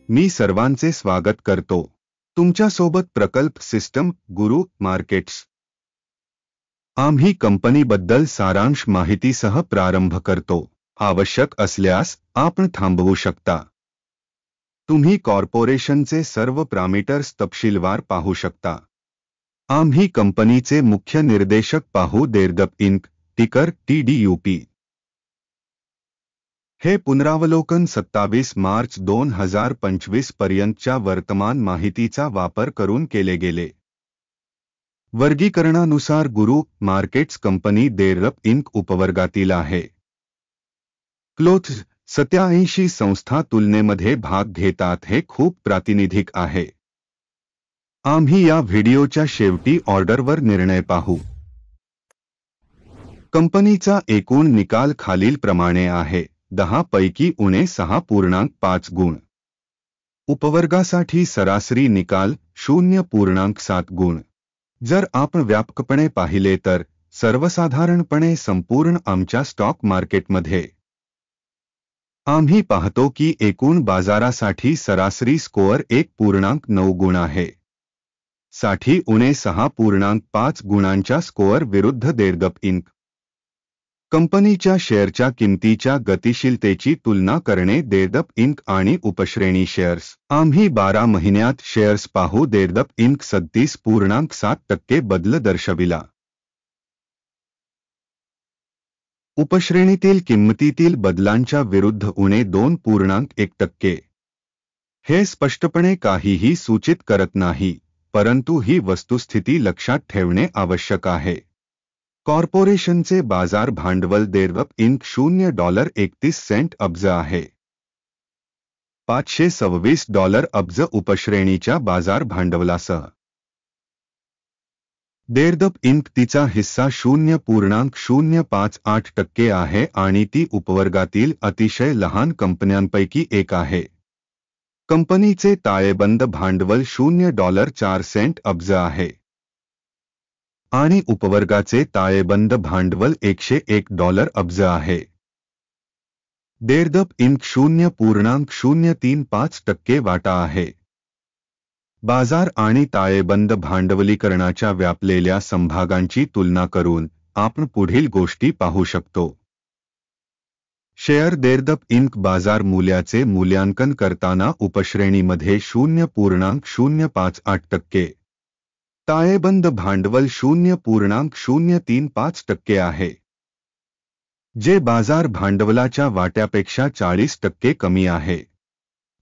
मी सर्वांचे स्वागत करतो तुमच्यासोबत प्रकल्प सिस्टम गुरु मार्केट्स। आम्ही कंपनीबद्दल सारांश माहितीसह प्रारंभ करतो। आवश्यक असल्यास आपण थांबवू शकता। तुम्ही कॉर्पोरेशनचे सर्व पॅरामीटर्स तपशीलवार पाहू शकता। आम्ही कंपनीचे मुख्य निर्देशक पाहू डेरडप इंक टिकर TDUP। हे पुनरावलोकन 27 मार्च 2025 पर्यंतच्या वर्तमान माहितीचा वापर करून केले गेले। वर्गीकरणानुसार गुरु मार्केट्स कंपनी डेरडप इंक उपवर्गातील आहे। क्लोथ्स 87 संस्था तुलनेमध्ये भाग घेतात हे खूप प्रातिनिधिक आहे। आम्ही या व्हिडिओच्या शेवटी ऑर्डरवर निर्णय पाहू। कंपनीचा एकूण निकाल खालीलप्रमाणे आहे। 10 पैकी 6.5 गुण। उपवर्गासाठी सरासरी निकाल 0.7 गुण। जर आपण व्यापकपणे पाहिले तर सर्वसाधारणपणे संपूर्ण आमच्या स्टॉक मार्केटमध्ये आम्ही पाहतो की एकूण बाजारासाठी सरासरी स्कोअर 1.9 गुण आहे। 6.5 गुणांच्या स्कोअर विरुद्ध डेरडप इंक कंपनीच्या शेअरच्या किमतीच्या गतिशीलतेची तुलना करणे। डेरडप इंक आणि उपश्रेणी शेअर्स आम्ही 12 महिन्यात शेअर्स पाहू। डेरडप इंक 37.7% बदल दर्शविला। उपश्रेणीतील किंमतीतील बदलांच्या विरुद्ध 2.1%। हे स्पष्टपणे काहीही सूचित करत नाही, परंतु ही वस्तुस्थिती लक्षात ठेवणे आवश्यक आहे। कॉर्पोरेशनचे बाजार भांडवल डेरडप इंक $0.31 अब्ज आहे। $526 अब्ज उपश्रेणीच्या बाजार भांडवलासह। डेरडप इंक तिचा हिस्सा 0.058% आहे आणि ती उपवर्गातील अतिशय लहान कंपन्यांपैकी एक आहे। कंपनीचे ताळेबंद भांडवल $0.04 अब्ज आहे आणि उपवर्गाचे ताळेबंद भांडवल $101 अब्ज आहे। डेरडप इंक 0.035% वाटा आहे। बाजार आणि ताळेबंद भांडवलीकरणाच्या व्यापलेल्या समभागांची तुलना करून आपण पुढील गोष्टी पाहू शकतो। शेअर डेरडप इंक बाजार मूल्याचे मूल्यांकन करताना उपश्रेणीमध्ये 0.058%, ताळेबंद भांडवल 0.035% आहे, जे बाजार भांडवलाच्या वाट्यापेक्षा 40% कमी आहे।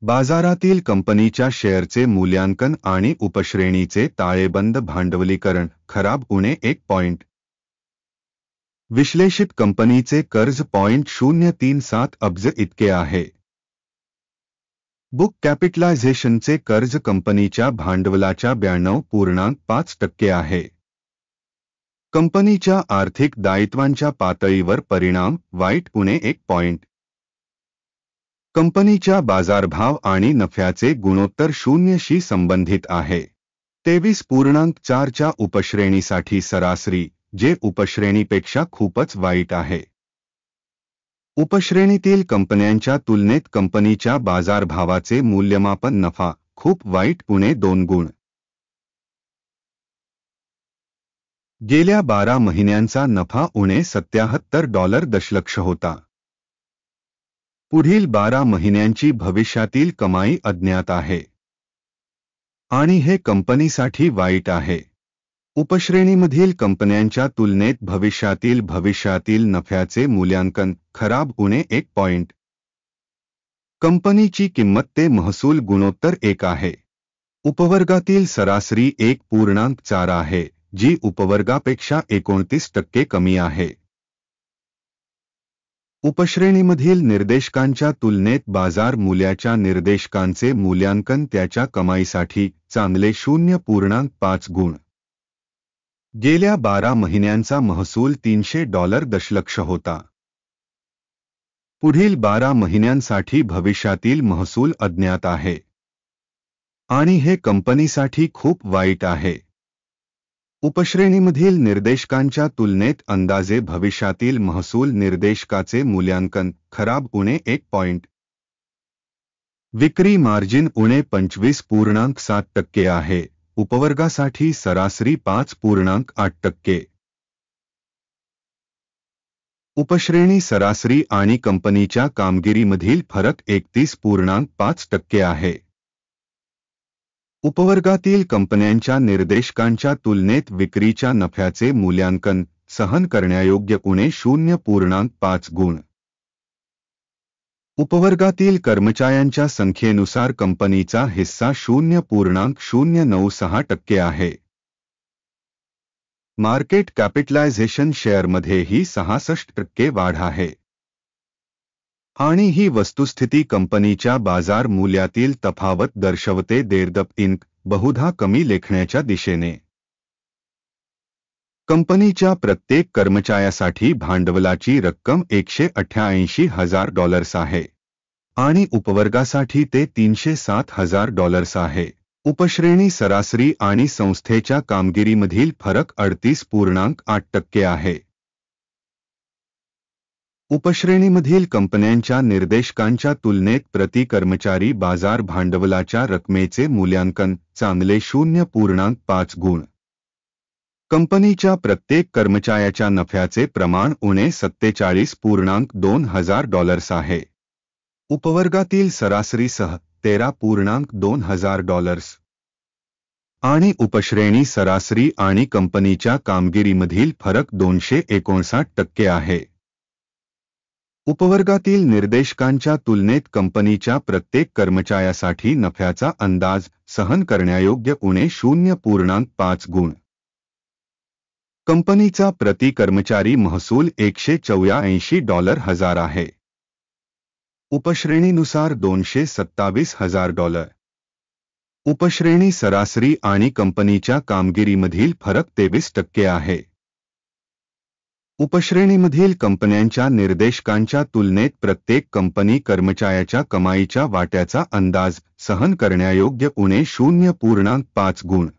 बाजारातील कंपनीच्या शेअरचे मूल्यांकन आणि उपश्रेणीचे ताळेबंद भांडवलीकरण खराब 1 पॉइंट। विश्लेषित कंपनीचे कर्ज 0.037 अब्ज इतके आहे। बुक कॅपिटलायझेशनचे कर्ज कंपनीच्या भांडवलाच्या 92.5% आहे। कंपनीच्या आर्थिक दायित्वांच्या पातळीवर परिणाम वाईट 1 पॉइंट। कंपनीच्या बाजारभाव आणि नफ्याचे गुणोत्तर 0 शी संबंधित आहे। 23.4 च्या उपश्रेणीसाठी सरासरी, जे उपश्रेणीपेक्षा खूपच वाईट आहे। उपश्रेणीतील कंपन्यांच्या तुलनेत कंपनीच्या बाजारभावाचे मूल्यमापन नफा खूप वाईट 2 गुण। गेल्या 12 महिन्यांचा नफा $77 दशलक्ष होता। पुढील 12 महिन्यांची भविष्यातील कमाई अज्ञात आहे आणि हे कंपनीसाठी वाईट आहे। उपश्रेणीमधील कंपन्यांच्या तुलनेत भविष्यातील नफ्याचे मूल्यांकन खराब 1 पॉइंट। कंपनीची किंमत ते महसूल गुणोत्तर 1 आहे। उपवर्गातील सरासरी 1.4 आहे, जी उपवर्गापेक्षा 29% कमी आहे। उपश्रेणीमधील निर्देशकांच्या तुलनेत बाजार मूल्याच्या निर्देशकांचे मूल्यांकन त्याच्या कमाईसाठी चांगले 0.5 गुण। गेल्या 12 महिन्यांचा महसूल $300 दशलक्ष होता। पुढील 12 महिन्यांसाठी भविष्यातील महसूल अज्ञात आहे आणि हे कंपनीसाठी खूप वाईट आहे। उपश्रेणीमधील निर्देशकांच्या तुलनेत अंदाजे भविष्यातील महसूल निर्देशकाचे मूल्यांकन खराब 1 पॉइंट। विक्री मार्जिन उणे 25.7% आहे. उपवर्गासाठी सरासरी 5.8%. उपश्रेणी सरासरी आणि कंपनीच्या कामगिरीमधील फरक 31.5% आहे. उपवर्गातील कंपन्यांच्या निर्देशकांच्या तुलनेत विक्रीच्या नफ्याचे मूल्यांकन सहन करण्यायोग्य उणे 0.5 गुण. उपवर्गातील कर्मचाऱ्यांच्या संख्येनुसार कंपनीचा हिस्सा 0.096% आहे. मार्केट कॅपिटलायझेशन शेअरमध्येही 66% वाढ आहे. आणि ही वस्तुस्थिती कंपनीच्या बाजार मूल्यातील तफावत दर्शवते. देर्दप इंक बहुधा कमी लेखण्याच्या दिशेने. कंपनीच्या प्रत्येक कर्मचाऱ्यासाठी भांडवलाची रक्कम $188,000 आहे आणि उपवर्गासाठी ते $307,000 आहे. उपश्रेणी सरासरी आणि संस्थेच्या कामगिरीमधील फरक 38.8% आहे. उपश्रेणीमधील कंपन्यांच्या निर्देशकांच्या तुलनेत प्रति कर्मचारी बाजार भांडवलाच्या रकमेचे मूल्यांकन चांगले 0.5 गुण. कंपनीच्या प्रत्येक कर्मचाऱ्याच्या नफ्याचे प्रमाण उणे $47.2 आहे. उपवर्गातील सरासरीसह $13.2 आणि उपश्रेणी सरासरी आणि कंपनीच्या कामगिरीमधील फरक 259% आहे. उपवर्गातील निर्देशकांच्या तुलनेत कंपनीच्या प्रत्येक कर्मचाऱ्यासाठी नफ्याचा अंदाज सहन करण्यायोग्य उणे 0.5 गुण. कंपनीचा प्रति कर्मचारी महसूल $184,000 आहे. उपश्रेणीनुसार $227,000. उपश्रेणी सरासरी आणि कंपनीच्या कामगिरीमधील फरक 23% आहे. उपश्रेणीमधील कंपन्यांच्या निर्देशकांच्या तुलनेत प्रत्येक कंपनी कर्मचाऱ्याच्या कमाईच्या वाट्याचा अंदाज सहन करण्यायोग्य उणे 0.5 गुण.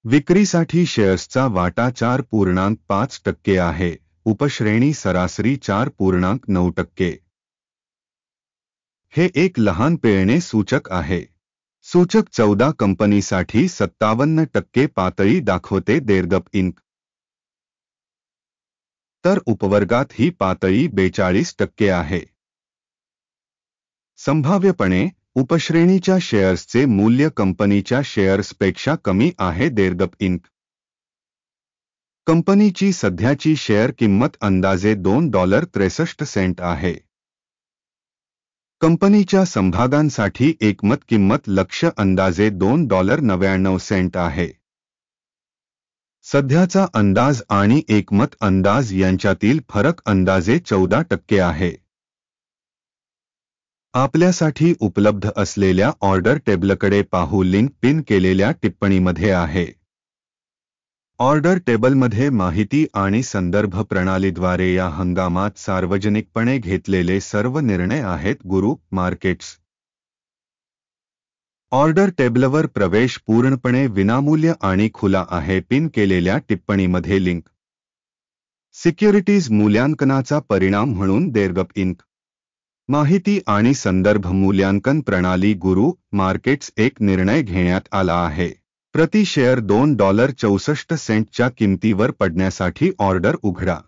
विक्रीसाठी शेअर्सचा वाटा 4.5% आहे. उपश्रेणी सरासरी 4.9%. हे एक लहान पेळणे सूचक आहे. सूचक 14 कंपनीसाठी 57% पातळी दाखवते. देर्दप इंक. तर उपवर्गात ही पातळी 42% आहे. संभाव्यपणे उपश्रेणीच्या शेअर्सचे मूल्य कंपनीच्या शेअर्सपेक्षा कमी आहे. देर्दप इंक. कंपनीची सध्याची शेअर किंमत अंदाजे $2.63 आहे. कंपनीच्या समभागांसाठी एकमत किंमत लक्ष्य अंदाजे $2.99 आहे. सध्याचा अंदाज आणि एकमत अंदाज यांच्यातील फरक अंदाजे 14% आहे. आपल्यासाठी उपलब्ध असलेल्या ऑर्डर टेबलकडे पाहू. लिंक पिन केलेल्या टिप्पणीमध्ये आहे. ऑर्डर टेबलमध्ये माहिती आणि संदर्भ प्रणालीद्वारे या हंगामात सार्वजनिकपणे घेतलेले सर्व निर्णय आहेत. गुरु मार्केट्स. ऑर्डर टेबलवर प्रवेश पूर्णपणे विनामूल्य आणि खुला आहे. पिन केलेल्या टिप्पणीमध्ये लिंक. सिक्युरिटीज मूल्यांकनाचा परिणाम म्हणून देर्दप इंक. माहिती आणि संदर्भ मूल्यांकन प्रणाली. गुरु मार्केट्स. एक निर्णय घेण्यात आला आहे. प्रति शेअर $2.64 च्या किमतीवर पडण्यासाठी ऑर्डर उघडा.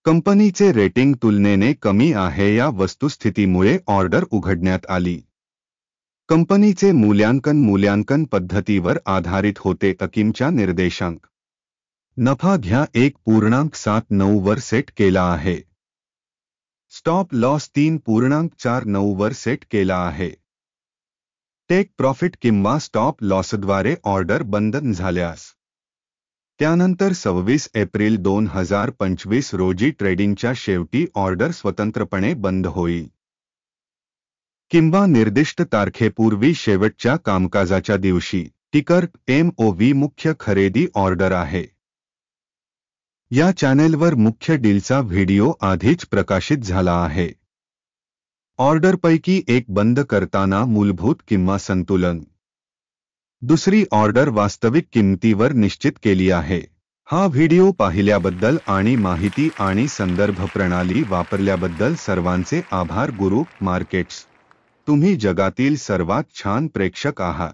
कंपनीचे रेटिंग तुलनेने कमी आहे. या वस्तुस्थितीमुळे ऑर्डर उघडण्यात आली. कंपनीचे मूल्यांकन पद्धतीवर आधारित होते. किमच्या निर्देशांक. नफा घ्या 1.79 वर सेट केला आहे. स्टॉप लॉस 3.49 वर सेट केला आहे. टेक प्रॉफिट किंवा स्टॉप लॉसद्वारे ऑर्डर बंद झाल्यास त्यानंतर 26 एप्रिल 2025 रोजी ट्रेडिंगच्या शेवटी ऑर्डर स्वतंत्रपणे बंद होईल किंवा निर्दिष्ट तारखेपूर्वी शेवटच्या कामकाजाच्या दिवशी. टिकर MOV. मुख्य खरेदी ऑर्डर आहे. या चॅनेलवर मुख्य डीलचा व्हिडिओ आधीच प्रकाशित झाला आहे. ऑर्डरपैकी एक बंद करताना मूलभूत किंवा संतुलन. दुसरी ऑर्डर वास्तविक किंमतीवर निश्चित केली आहे. हा व्हिडिओ पाहिल्याबद्दल आणि माहिती आणि संदर्भ प्रणाली वापरल्याबद्दल सर्वांचे आभार. गुरु मार्केट्स. तुम्ही जगातील सर्वात छान प्रेक्षक आहात.